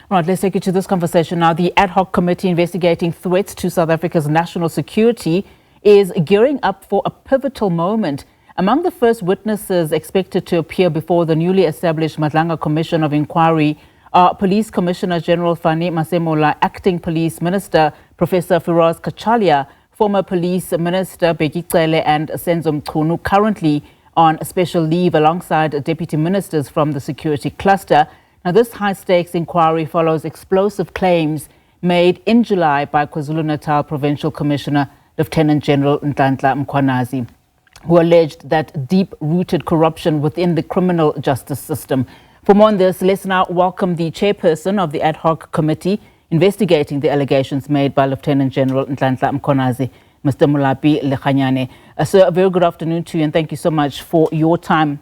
Right, let's take you to this conversation now. The Ad Hoc Committee investigating threats to South Africa's national security is gearing up for a pivotal moment. Among the first witnesses expected to appear before the newly established Madlanga Commission of Inquiry are Police Commissioner General Fannie, Masemola, Acting Police Minister Professor Firoz Cachalia, former Police Minister Bheki Cele and Senzo Mchunu, currently on special leave alongside deputy ministers from the security cluster. Now, this high-stakes inquiry follows explosive claims made in July by KwaZulu-Natal Provincial Commissioner Lieutenant General Nhlanhla Mkhwanazi, who alleged that deep-rooted corruption within the criminal justice system. For more on this, let's now welcome the chairperson of the Ad Hoc Committee investigating the allegations made by Lieutenant General Nhlanhla Mkhwanazi, Mr. Molapi Lekganyane. Sir, a very good afternoon to you, and thank you so much for your time.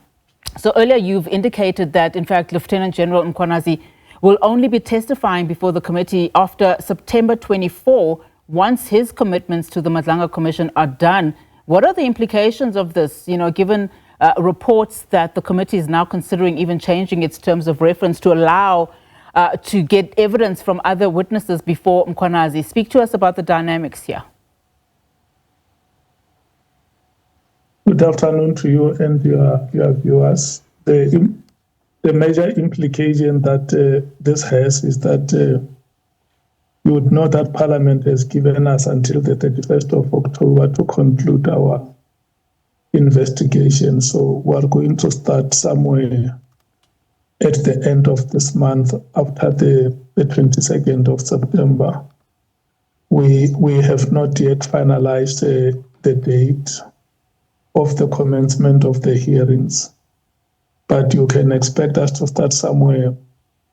So earlier you've indicated that, in fact, Lieutenant General Mkhwanazi will only be testifying before the committee after September 24, once his commitments to the Madlanga Commission are done. What are the implications of this, given reports that the committee is now considering even changing its terms of reference to allow to get evidence from other witnesses before Mkhwanazi? Speak to us about the dynamics here. Good afternoon to you and your viewers. The major implication that this has is that you would know that Parliament has given us until the 31st of October to conclude our investigation. So we're going to start somewhere at the end of this month, after the 22nd of September. We have not yet finalized the date of the commencement of the hearings, but you can expect us to start somewhere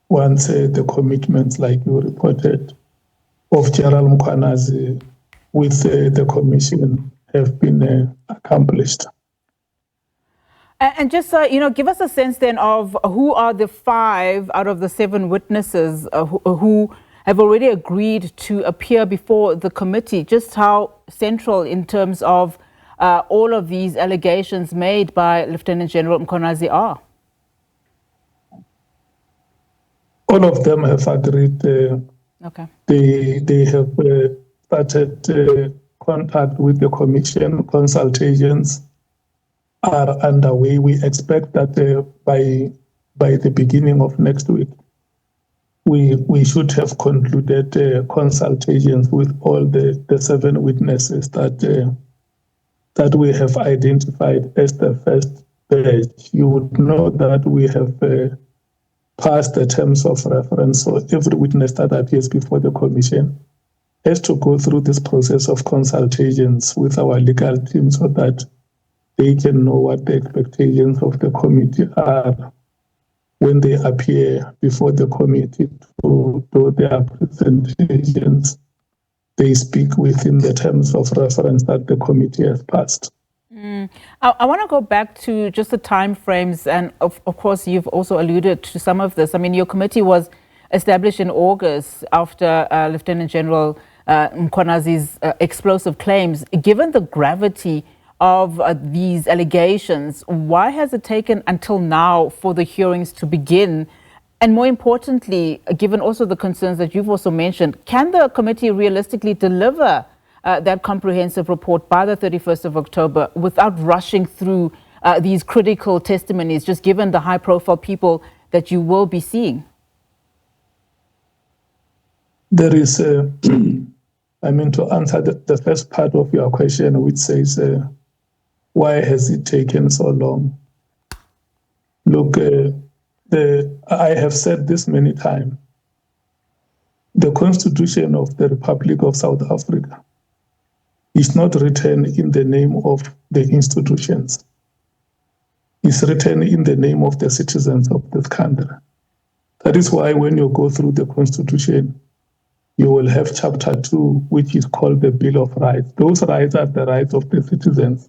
once the commitments, like you reported, of General Mkhwanazi with the commission have been accomplished. And just, give us a sense then of who are the 5 out of the 7 witnesses who have already agreed to appear before the committee. Just how central in terms of all of these allegations made by Lieutenant General Mkhwanazi are? All of them have agreed. Okay. They have started contact with the commission. Consultations are underway. We expect that by the beginning of next week, we should have concluded consultations with all the 7 witnesses that we have identified as the first batch. You would know that we have passed the terms of reference, so every witness that appears before the commission has to go through this process of consultations with our legal team so that they can know what the expectations of the committee are when they appear before the committee to do their presentations. They speak within the terms of reference that the committee has passed. I want to go back to just the time frames, and of course you've also alluded to some of this. I mean, your committee was established in August after Lieutenant General Mkhwanazi's explosive claims. Given the gravity of these allegations, why has it taken until now for the hearings to begin? And more importantly, given also the concerns that you've also mentioned, can the committee realistically deliver that comprehensive report by the 31st of October without rushing through these critical testimonies, just given the high-profile people that you will be seeing? There is, to answer the first part of your question, which says, why has it taken so long? Look, I have said this many times. The Constitution of the Republic of South Africa is not written in the name of the institutions. It's written in the name of the citizens of this country. That is why when you go through the Constitution, you will have Chapter 2, which is called the Bill of Rights. Those rights are the rights of the citizens.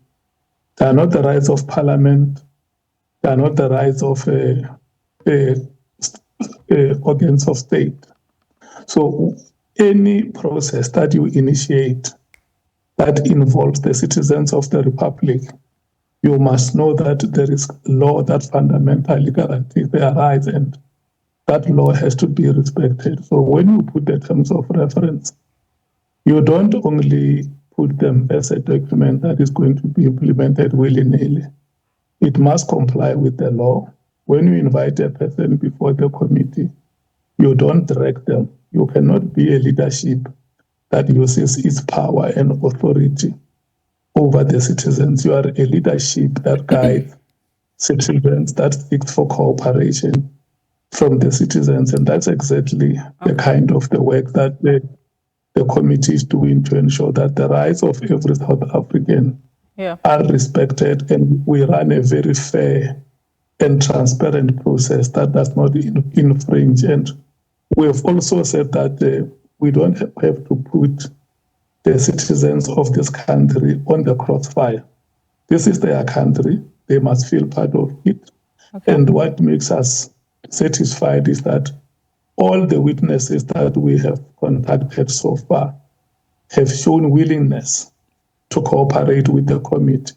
They are not the rights of Parliament. They are not the rights of organs of state. So any process that you initiate that involves the citizens of the Republic, you must know that there is law that fundamentally guarantees their rights, and that law has to be respected. So when you put the terms of reference, you don't only put them as a document that is going to be implemented willy-nilly. It must comply with the law. When you invite a person before the committee, you don't direct them. You cannot be a leadership that uses its power and authority over the citizens. You are a leadership that guides citizens, that seeks for cooperation from the citizens. And that's exactly the kind of the work that the committee is doing to ensure that the rights of every South African are respected, and we run a very fair and transparent process that does not infringe. And we have also said that we don't have to put the citizens of this country on the crossfire. This is their country. They must feel part of it. Okay. And what makes us satisfied is that all the witnesses that we have contacted so far have shown willingness to cooperate with the committee.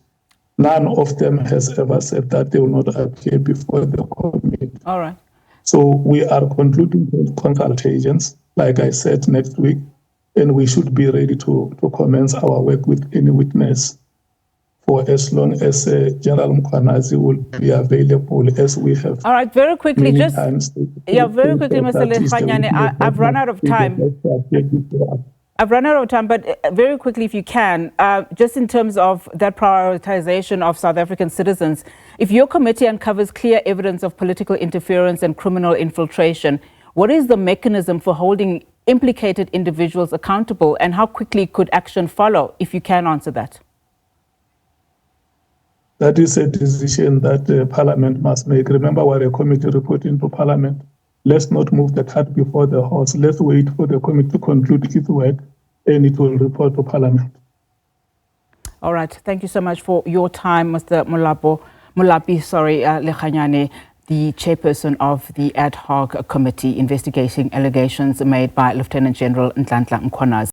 None of them has ever said that they will not appear before the committee. All right. So we are concluding consultations, like I said, next week, and we should be ready to commence our work with any witness for as long as General Mkhwanazi will be available, as we have. All right, very quickly, very quickly, Mr. Lekganyane, I've run out of time. I've run out of time, but very quickly, if you can, just in terms of that prioritization of South African citizens, if your committee uncovers clear evidence of political interference and criminal infiltration, what is the mechanism for holding implicated individuals accountable, and how quickly could action follow, if you can answer that? That is a decision that Parliament must make. Remember, we're a committee reporting to Parliament. Let's not move the cart before the horse. Let's wait for the committee to conclude its work, and it will report to Parliament. All right. Thank you so much for your time, Mr. Molapi Lekganyane, the chairperson of the Ad Hoc Committee investigating allegations made by Lieutenant General Nhlanhla Mkhwanazi.